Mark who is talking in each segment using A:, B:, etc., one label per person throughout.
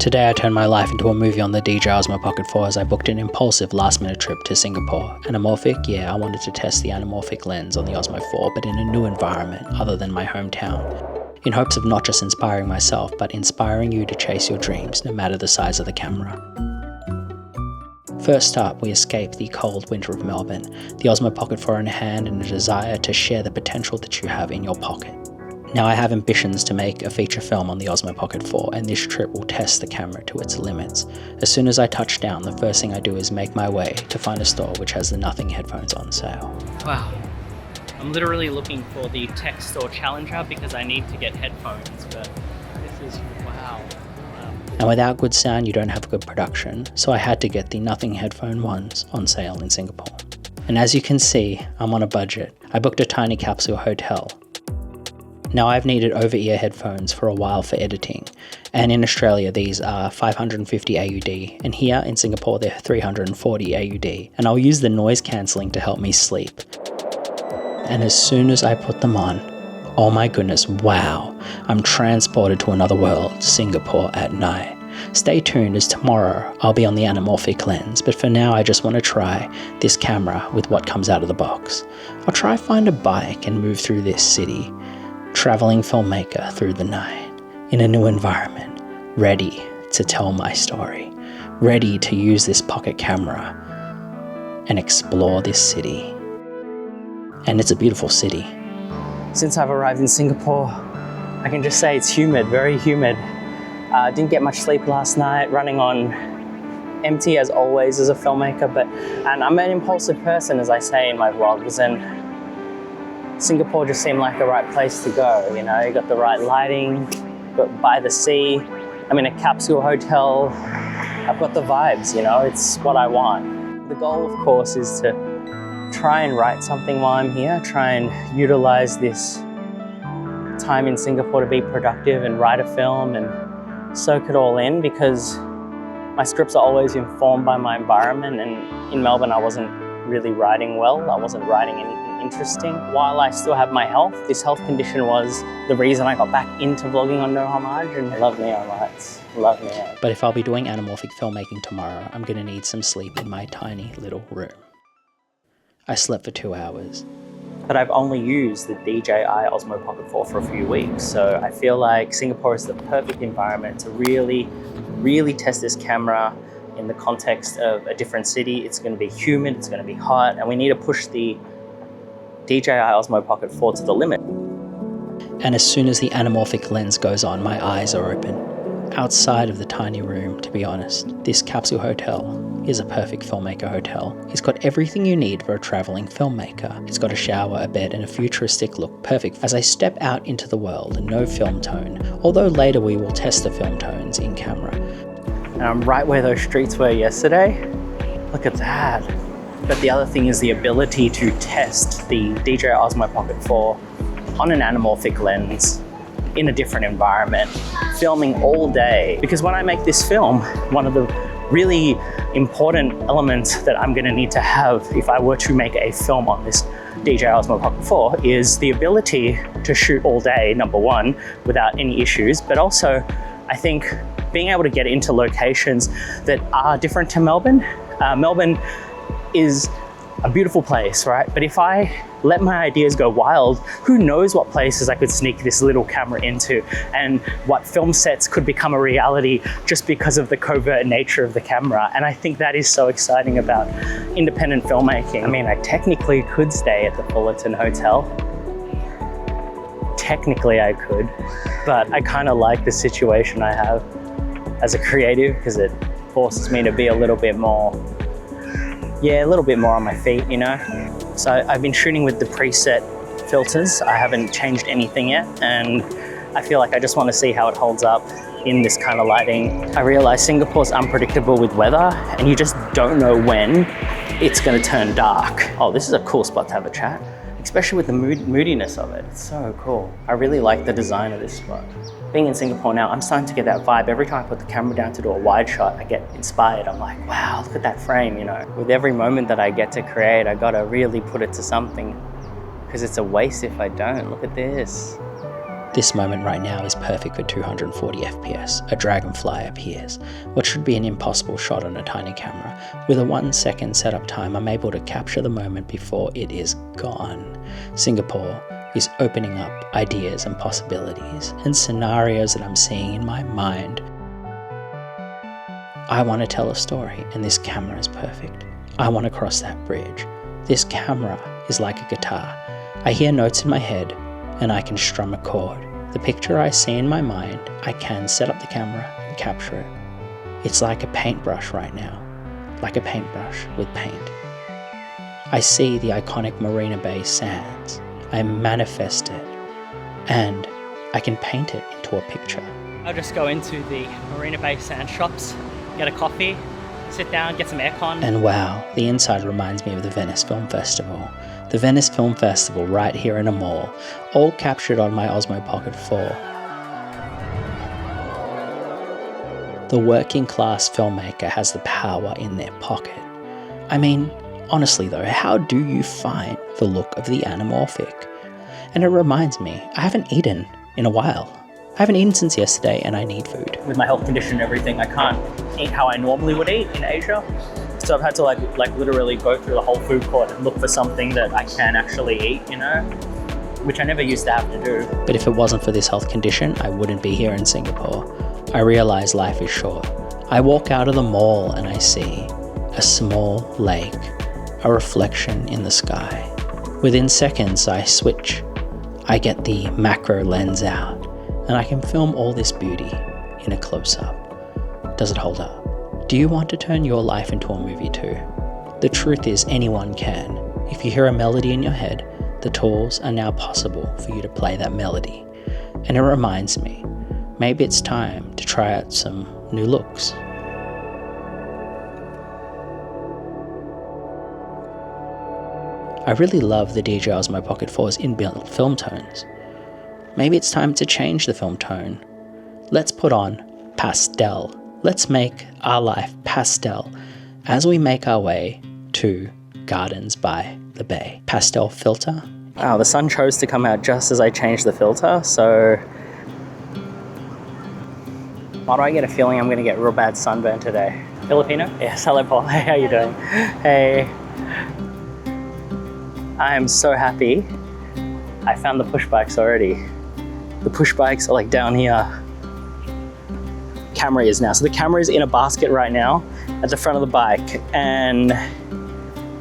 A: Today I turned my life into a movie on the DJI Osmo Pocket 4 as I booked an impulsive last-minute trip to Singapore. Anamorphic? Yeah, I wanted to test the anamorphic lens on the Osmo 4, but in a new environment other than my hometown, in hopes of not just inspiring myself, but inspiring you to chase your dreams, no matter the size of the camera. First up, we escape the cold winter of Melbourne, the Osmo Pocket 4 in hand and a desire to share the potential that you have in your pocket. Now I have ambitions to make a feature film on the Osmo Pocket 4, and this trip will test the camera to its limits. As soon as I touch down, the first thing I do is make my way to find a store which has the Nothing headphones on sale.
B: Wow, I'm literally looking for the tech store challenger because I need to get headphones, but this is wow.
A: And without good sound, you don't have good production, so I had to get the Nothing headphone ones on sale in Singapore. And as you can see, I'm on a budget. I booked a tiny capsule hotel. Now I've needed over-ear headphones for a while for editing, and in Australia these are 550 AUD, and here in Singapore they're 340 AUD, and I'll use the noise cancelling to help me sleep. And as soon as I put them on, oh my goodness, wow, I'm transported to another world, Singapore at night. Stay tuned as tomorrow I'll be on the anamorphic lens, but for now I just want to try this camera with what comes out of the box. I'll try find a bike and move through this city. Traveling filmmaker through the night, in a new environment, ready to tell my story, ready to use this pocket camera and explore this city. And it's a beautiful city.
B: Since I've arrived in Singapore, I can just say it's humid, very humid. Didn't get much sleep last night, running on empty as always as a filmmaker, and I'm an impulsive person, as I say in my vlogs, and Singapore just seemed like the right place to go. You know, you got the right lighting, got by the sea. I'm in a capsule hotel. I've got the vibes, you know, it's what I want. The goal, of course, is to try and write something while I'm here, try and utilize this time in Singapore to be productive and write a film and soak it all in, because my scripts are always informed by my environment, and in Melbourne I wasn't really writing well. I wasn't writing anything interesting. While I still have my health, this health condition was the reason I got back into vlogging on No Homage, and I love neon lights, love neon.
A: But if I'll be doing anamorphic filmmaking tomorrow, I'm gonna need some sleep in my tiny little room. I slept for 2 hours.
B: But I've only used the DJI Osmo Pocket 4 for a few weeks, so I feel like Singapore is the perfect environment to really test this camera in the context of a different city. It's going to be humid, it's going to be hot, and we need to push the DJI Osmo Pocket 4 to the limit.
A: And as soon as the anamorphic lens goes on, my eyes are open. Outside of the tiny room, to be honest, this capsule hotel is a perfect filmmaker hotel. It's got everything you need for a traveling filmmaker. It's got a shower, a bed, and a futuristic look, perfect as I step out into the world and no film tone, although later we will test the film tones in camera.
B: And I'm right where those streets were yesterday. Look at that. But the other thing is the ability to test the DJI Osmo Pocket 4 on an anamorphic lens in a different environment, filming all day. Because when I make this film, one of the really important elements that I'm gonna need to have if I were to make a film on this DJI Osmo Pocket 4 is the ability to shoot all day, number one, without any issues, but also I think being able to get into locations that are different to Melbourne. Melbourne is a beautiful place, right? But if I let my ideas go wild, who knows what places I could sneak this little camera into, and what film sets could become a reality just because of the covert nature of the camera. And I think that is so exciting about independent filmmaking. I mean, I technically could stay at the Fullerton Hotel. Technically I could, but I kind of like the situation I have as a creative, because it forces me to be a little bit more on my feet, you know? So I've been shooting with the preset filters. I haven't changed anything yet, and I feel like I just want to see how it holds up in this kind of lighting. I realize Singapore's unpredictable with weather, and you just don't know when it's going to turn dark. Oh, this is a cool spot to have a chat, especially with the moodiness of it. It's so cool. I really like the design of this spot. Being in Singapore now, I'm starting to get that vibe. Every time I put the camera down to do a wide shot, I get inspired. I'm like, wow, look at that frame, you know? With every moment that I get to create, I gotta really put it to something, because it's a waste if I don't. Look at this.
A: This moment right now is perfect for 240 FPS. A dragonfly appears. What should be an impossible shot on a tiny camera. With a 1 second setup time, I'm able to capture the moment before it is gone. Singapore is opening up ideas and possibilities and scenarios that I'm seeing in my mind. I want to tell a story, and this camera is perfect. I want to cross that bridge. This camera is like a guitar. I hear notes in my head, and I can strum a chord. The picture I see in my mind, I can set up the camera and capture it. It's like a paintbrush right now, like a paintbrush with paint. I see the iconic Marina Bay sands. I manifest it, and I can paint it into a picture.
B: I'll just go into the Marina Bay sand shops, get a coffee, sit down, get some aircon.
A: And wow, the inside reminds me of the Venice Film Festival. The Venice Film Festival right here in a mall, all captured on my Osmo Pocket 4. The working class filmmaker has the power in their pocket. I mean, honestly though, how do you find the look of the anamorphic? And it reminds me, I haven't eaten in a while. I haven't eaten since yesterday and I need food.
B: With my health condition and everything, I can't eat how I normally would eat in Asia. So I've had to like literally go through the whole food court and look for something that I can actually eat, you know, which I never used to have to do.
A: But if it wasn't for this health condition, I wouldn't be here in Singapore. I realize life is short. I walk out of the mall and I see a small lake, a reflection in the sky. Within seconds, I switch. I get the macro lens out and I can film all this beauty in a close-up. Does it hold up? Do you want to turn your life into a movie too? The truth is anyone can. If you hear a melody in your head, the tools are now possible for you to play that melody. And it reminds me, maybe it's time to try out some new looks. I really love the DJI Osmo Pocket 4's inbuilt film tones. Maybe it's time to change the film tone. Let's put on Pastel. Let's make our life pastel as we make our way to Gardens by the Bay. Pastel filter.
B: Wow, the sun chose to come out just as I changed the filter, so why do I get a feeling I'm gonna get real bad sunburn today? Filipino? Yes, hello Paul. Hey, how you doing? Hey. I am so happy I found the push bikes already. The push bikes are like down here. Camera is now. So the camera is in a basket right now at the front of the bike. And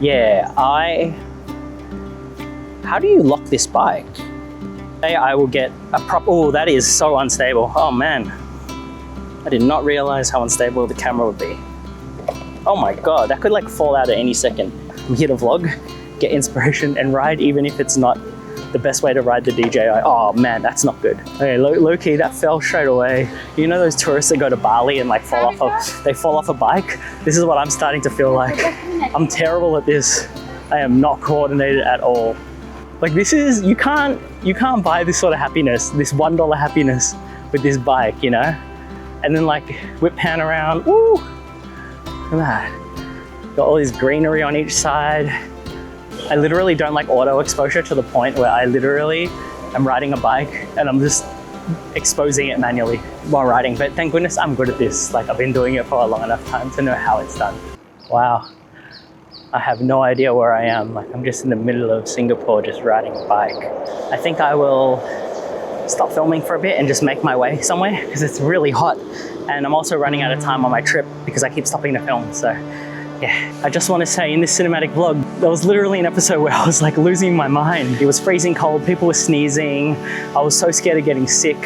B: yeah, how do you lock this bike? I will get a oh, that is so unstable. Oh man. I did not realize how unstable the camera would be. Oh my God, that could like fall out at any second. I'm here to vlog, get inspiration and ride even if it's not the best way to ride the DJI. Oh man, that's not good. Okay, low key, that fell straight away. You know those tourists that go to Bali and like fall off a bike? This is what I'm starting to feel like. I'm terrible at this. I am not coordinated at all. Like this is, you can't buy this sort of happiness, this $1 happiness with this bike, you know? And then like whip pan around, woo! Look at that. Got all this greenery on each side. I literally don't like auto exposure to the point where I literally am riding a bike and I'm just exposing it manually while riding. But thank goodness I'm good at this. Like I've been doing it for a long enough time to know how it's done. Wow. I have no idea where I am. Like I'm just in the middle of Singapore just riding a bike. I think I will stop filming for a bit and just make my way somewhere because it's really hot. And I'm also running out of time on my trip because I keep stopping to film. So yeah, I just want to say in this cinematic vlog, there was literally an episode where I was like losing my mind. It was freezing cold, people were sneezing. I was so scared of getting sick.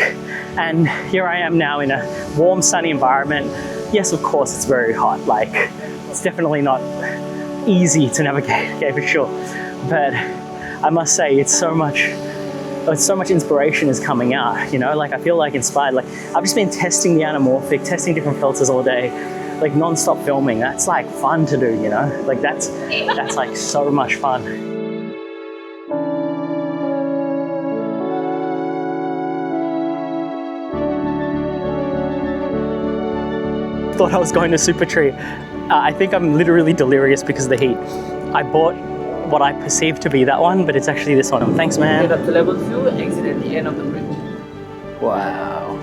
B: And here I am now in a warm, sunny environment. Yes, of course, it's very hot. Like, it's definitely not easy to navigate, okay, for sure. But I must say, it's so much inspiration is coming out, you know? Like, I feel like inspired. Like, I've just been testing the anamorphic, testing different filters all day. Like non-stop filming, that's like fun to do, you know? Like that's like so much fun. Thought I was going to Super Tree. I think I'm literally delirious because of the heat. I bought what I perceived to be that one, but it's actually this one. Thanks, man.
C: Get up to level 2, exit at the end of the bridge.
B: Wow.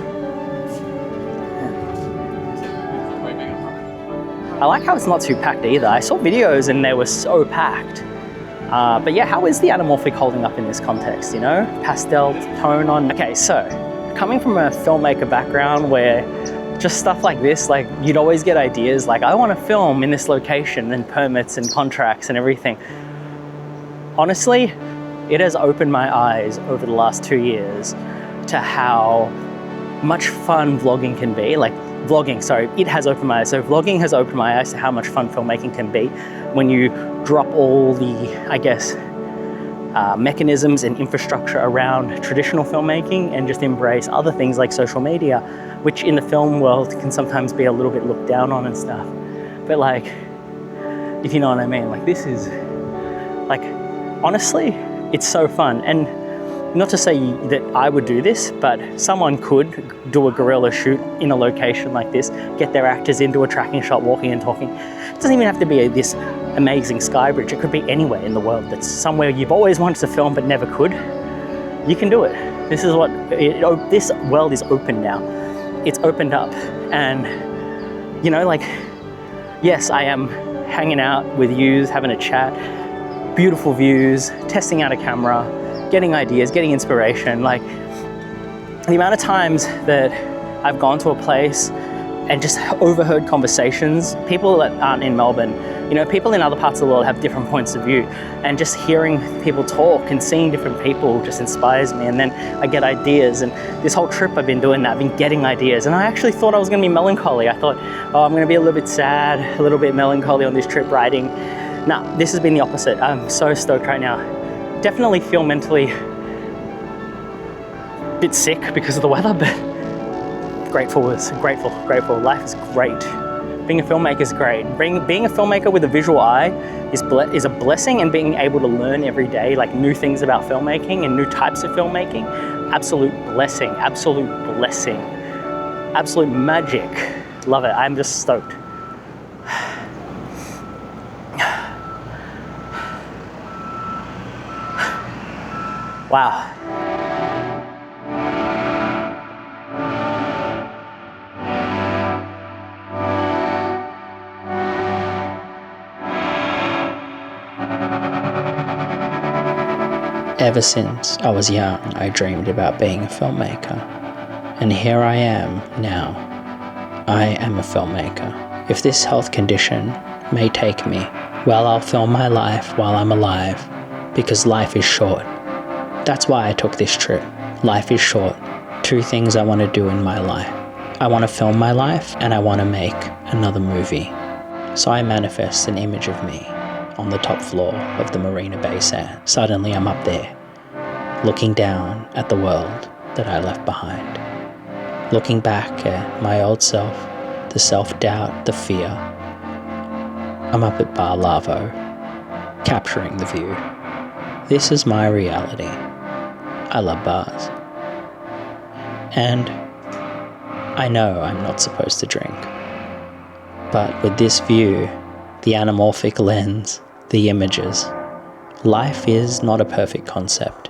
B: I like how it's not too packed either. I saw videos and they were so packed. But yeah, how is the anamorphic holding up in this context, you know? Pastel tone on. Okay, so coming from a filmmaker background where just stuff like this, like you'd always get ideas like, I want to film in this location, and permits and contracts and everything. Honestly, it has opened my eyes over the last 2 years to how much fun vlogging can be. Like vlogging, sorry, it has opened my eyes. So vlogging has opened my eyes to how much fun filmmaking can be when you drop all the, I guess, mechanisms and infrastructure around traditional filmmaking and just embrace other things like social media, which in the film world can sometimes be a little bit looked down on and stuff. But like, if you know what I mean, like this is, like, honestly, it's so fun. And not to say that I would do this, but someone could do a guerrilla shoot in a location like this, get their actors into a tracking shot, walking and talking. It doesn't even have to be this amazing sky bridge. It could be anywhere in the world that's somewhere you've always wanted to film but never could. You can do it. This is what, this world is open now. It's opened up. And, you know, like, yes, I am hanging out with yous, having a chat, beautiful views, testing out a camera, getting ideas, getting inspiration. Like the amount of times that I've gone to a place and just overheard conversations, people that aren't in Melbourne, you know, people in other parts of the world have different points of view, and just hearing people talk and seeing different people just inspires me. And then I get ideas, and this whole trip I've been doing that, I've been getting ideas, and I actually thought I was gonna be melancholy. I thought, oh, I'm gonna be a little bit sad, a little bit melancholy on this trip writing. Nah, this has been the opposite. I'm so stoked right now. Definitely feel mentally a bit sick because of the weather, but grateful. Life is great. Being a filmmaker is great. Being a filmmaker with a visual eye is a blessing, and being able to learn every day like new things about filmmaking and new types of filmmaking, absolute blessing, absolute magic. Love it. I'm just stoked. Wow.
A: Ever since I was young, I dreamed about being a filmmaker. And here I am now. I am a filmmaker. If this health condition may take me, well, I'll film my life while I'm alive, because life is short. That's why I took this trip. Life is short. 2 things I want to do in my life. I want to film my life, and I want to make another movie. So I manifest an image of me on the top floor of the Marina Bay Sands. Suddenly I'm up there, looking down at the world that I left behind. Looking back at my old self, the self-doubt, the fear. I'm up at Bar Lavo, capturing the view. This is my reality. I love bars. And I know I'm not supposed to drink. But with this view, the anamorphic lens, the images, life is not a perfect concept.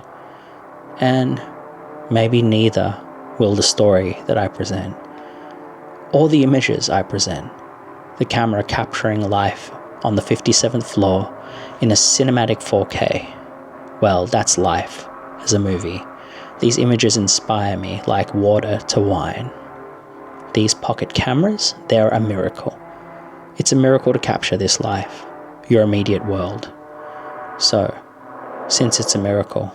A: And maybe neither will the story that I present, or the images I present. The camera capturing life on the 57th floor in a cinematic 4K. Well, that's life as a movie. These images inspire me like water to wine. These pocket cameras, they're a miracle. It's a miracle to capture this life, your immediate world. So, since it's a miracle,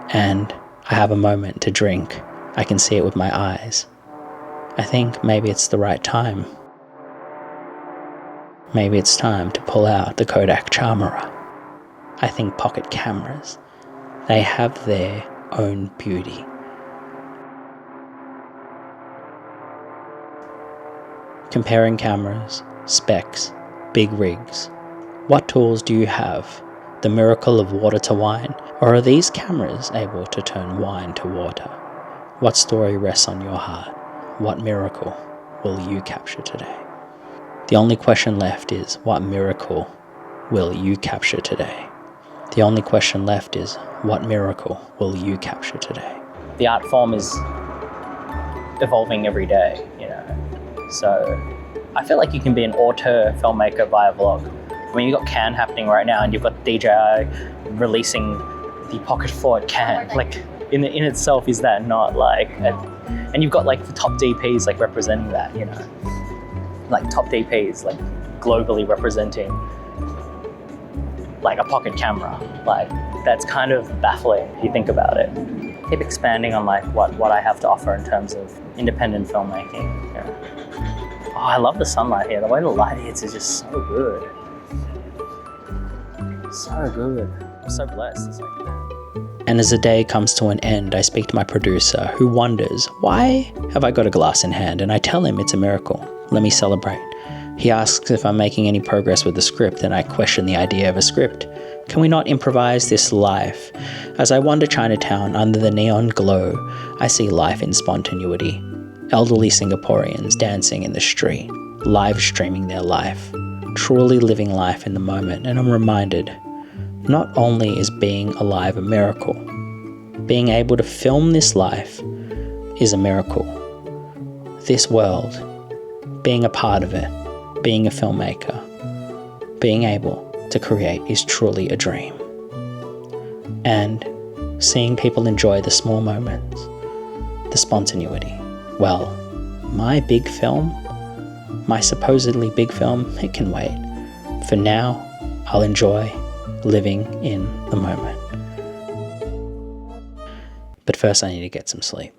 A: and I have a moment to drink, I can see it with my eyes. I think maybe it's the right time. Maybe it's time to pull out the Kodak Camera. I think pocket cameras, they have their own beauty. Comparing cameras, specs, big rigs. What tools do you have? The miracle of water to wine? Or are these cameras able to turn wine to water? What story rests on your heart? What miracle will you capture today? The only question left is, what miracle will you capture today? The only question left is, what miracle will you capture today?
B: The art form is evolving every day, you know. So I feel like you can be an auteur filmmaker via vlog. I mean, you've got Cannes happening right now, and you've got DJI releasing the Pocket 4 at Cannes. Like, in itself, is that not like, and you've got like the top DPs like representing that, you know, like top DPs like globally representing like a pocket camera. Like, that's kind of baffling if you think about it. Keep expanding on like what I have to offer in terms of independent filmmaking. You know. Oh, I love the sunlight here. The way the light hits is just so good. So good. I'm so blessed. It's like that.
A: And as the day comes to an end, I speak to my producer, who wonders, why have I got a glass in hand? And I tell him it's a miracle. Let me celebrate. He asks if I'm making any progress with the script, and I question the idea of a script. Can we not improvise this life? As I wander Chinatown under the neon glow, I see life in spontaneity. Elderly Singaporeans dancing in the street, live streaming their life, truly living life in the moment, and I'm reminded, not only is being alive a miracle, being able to film this life is a miracle. This world, being a part of it, being a filmmaker, being able to create is truly a dream. And seeing people enjoy the small moments, the spontaneity. Well, my big film, my supposedly big film, it can wait. For now, I'll enjoy living in the moment. But first I need to get some sleep.